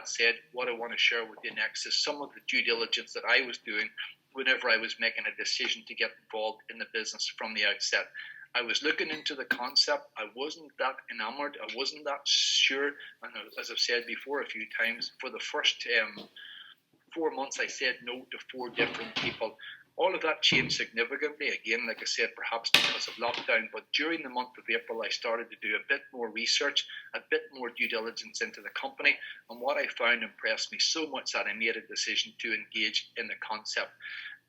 that said, what I want to share with you next is some of the due diligence that I was doing whenever I was making a decision to get involved in the business from the outset. I was looking into the concept. I wasn't that enamored. I wasn't that sure. And as I've said before a few times, for the first 4 months, I said no to 4 different people. All of that changed significantly, again, like I said, perhaps because of lockdown. But during the month of April, I started to do a bit more research, a bit more due diligence into the company. And what I found impressed me so much that I made a decision to engage in the concept.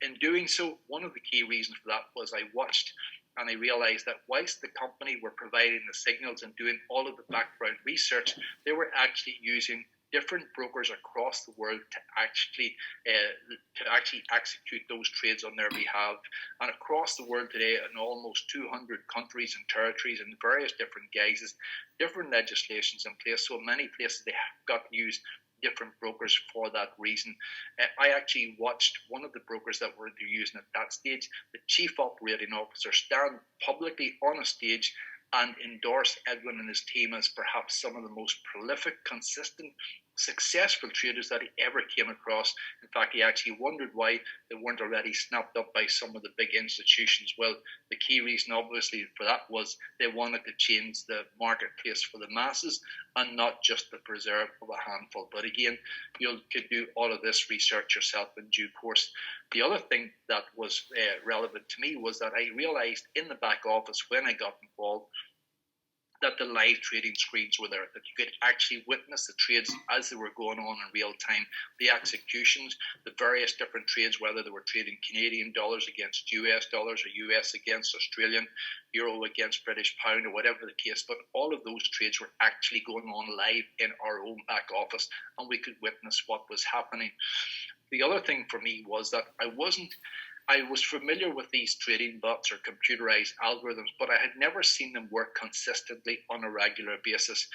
In doing so, one of the key reasons for that was I watched and I realized that whilst the company were providing the signals and doing all of the background research, they were actually using different brokers across the world to actually execute those trades on their behalf. And across the world today, in almost 200 countries and territories in various different guises, different legislations in place. So in many places they have got to use different brokers for that reason. I actually watched one of the brokers that were using at that stage, the chief operating officer, stand publicly on a stage and endorse Edwin and his team as perhaps some of the most prolific, consistent, successful traders that he ever came across. In fact, he actually wondered why they weren't already snapped up by some of the big institutions. Well, the key reason obviously for that was they wanted to change the marketplace for the masses and not just the preserve of a handful. But again, you could do all of this research yourself in due course. The other thing that was relevant to me was that I realized in the back office when I got involved that the live trading screens were there, that you could actually witness the trades as they were going on in real time, the executions, the various different trades, whether they were trading Canadian dollars against US dollars or US against Australian, euro against British pound or whatever the case, but all of those trades were actually going on live in our own back office and we could witness what was happening. The other thing for me was that I was familiar with these trading bots or computerized algorithms, but I had never seen them work consistently on a regular basis.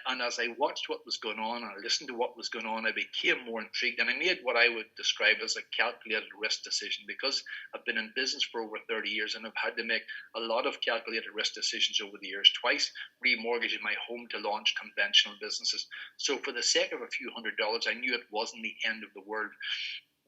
And as I watched what was going on and I listened to what was going on, I became more intrigued and I made what I would describe as a calculated risk decision because I've been in business for over 30 years and I've had to make a lot of calculated risk decisions over the years, twice remortgaging my home to launch conventional businesses. So for the sake of a few $100s, I knew it wasn't the end of the world.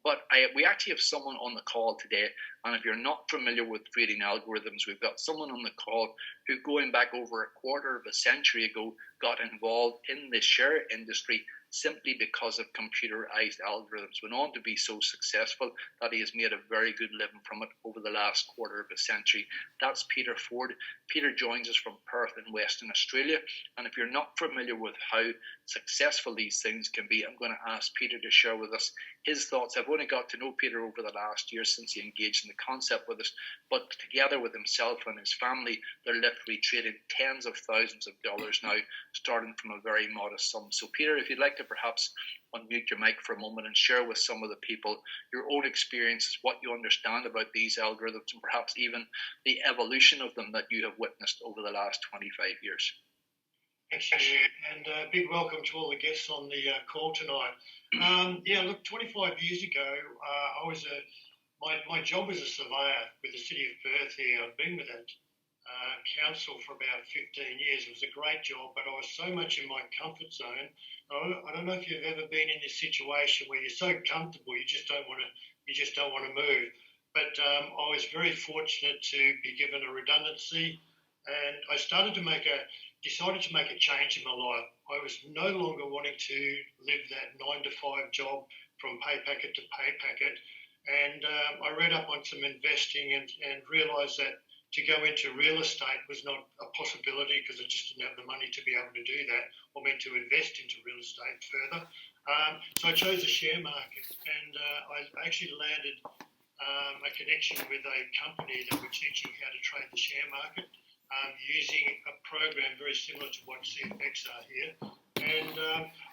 But we actually have someone on the call today, and if you're not familiar with trading algorithms, we've got someone on the call who, going back over a quarter of a century ago, got involved in the share industry simply because of computerized algorithms. Went on to be so successful that he has made a very good living from it over the last quarter of a century. That's Peter Ford. Peter joins us from Perth in Western Australia. And if you're not familiar with how successful these things can be, I'm going to ask Peter to share with us his thoughts. I've only got to know Peter over the last year since he engaged in the concept with us, but together with himself and his family, they're literally trading tens of thousands of dollars now, starting from a very modest sum. So Peter, if you'd like to perhaps unmute your mic for a moment and share with some of the people your own experiences, what you understand about these algorithms, and perhaps even the evolution of them that you have witnessed over the last 25 years. Thanks, Hugh, and a big welcome to all the guests on the call tonight. Look, 25 years ago, my job was a surveyor with the City of Perth here. I've been with that council for about 15 years. It was a great job, but I was so much in my comfort zone. I don't know if you've ever been in this situation where you're so comfortable you just don't want to move. But I was very fortunate to be given a redundancy, and I decided to make a change in my life. I was no longer wanting to live that 9-to-5 job from pay packet to pay packet, and I read up on some investing and realised that to go into real estate was not a possibility because I just didn't have the money to be able to do that or meant to invest into real estate further. So I chose the share market, and I actually landed a connection with a company that were teaching how to trade the share market using a program very similar to what CFX are here. And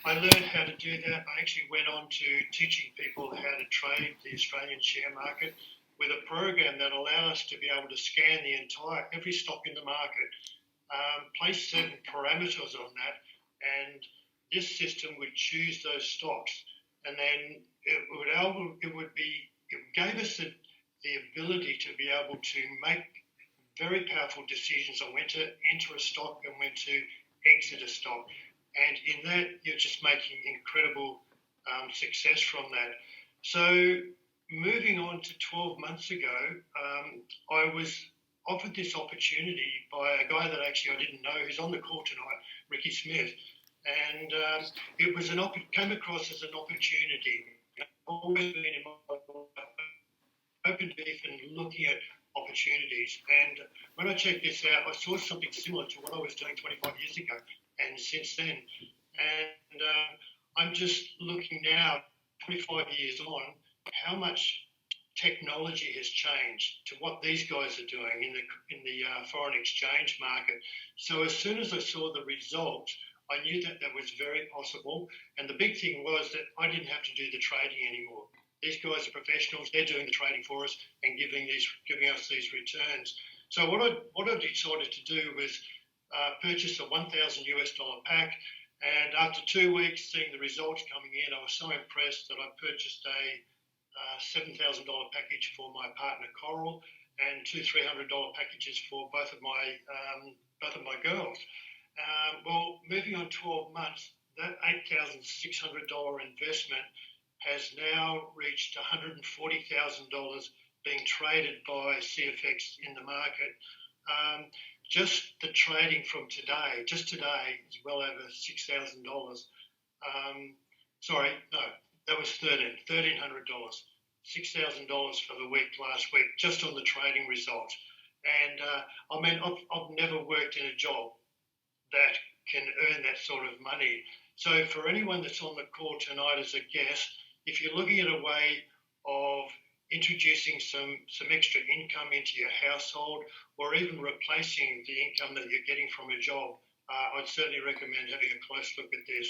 I learned how to do that. I actually went on to teaching people how to trade the Australian share market with a program that allowed us to be able to scan every stock in the market, place certain parameters on that, and this system would choose those stocks, and then it gave us the ability to be able to make very powerful decisions on when to enter a stock and when to exit a stock. and in that you're just making incredible success from that. So moving on to 12 months ago, I was offered this opportunity by a guy that actually I didn't know, who's on the call tonight, Ricky Smith, and it was came across as an opportunity. I've always been in my open to even looking at opportunities, and when I checked this out, I saw something similar to what I was doing 25 years ago, and since then, and I'm just looking now, 25 years on, how much technology has changed to what these guys are doing in the foreign exchange market. So as soon as I saw the results, I knew that that was very possible. And the big thing was that I didn't have to do the trading anymore. These guys are professionals; they're doing the trading for us and giving us these returns. So what I decided to do was purchase a $1,000 US pack. And after 2 weeks, seeing the results coming in, I was so impressed that I purchased a $7,000 package for my partner Coral, and $300 packages for both of my girls. Well, moving on 12 months, that $8,600 investment has now reached $140,000 being traded by CFX in the market. Just the trading from today, just today, is well over $6,000. Sorry, no, that was $1,300. $6,000 for the week last week, just on the trading results. And I mean, I've never worked in a job that can earn that sort of money. So for anyone that's on the call tonight as a guest, if you're looking at a way of introducing some extra income into your household, or even replacing the income that you're getting from a job, I'd certainly recommend having a close look at this.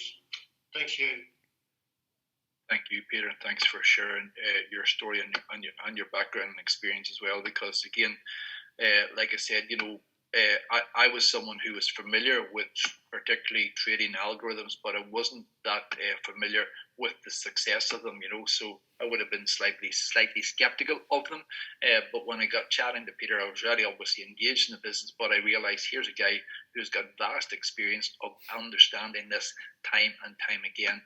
Thanks, Hugh. Thank you, Peter, and thanks for sharing your story and your background and experience as well. Because again, like I said, I was someone who was familiar with particularly trading algorithms, but I wasn't that familiar with the success of them, so I would have been slightly skeptical of them. But when I got chatting to Peter, I was really obviously engaged in the business, but I realized here's a guy who's got vast experience of understanding this time and time again.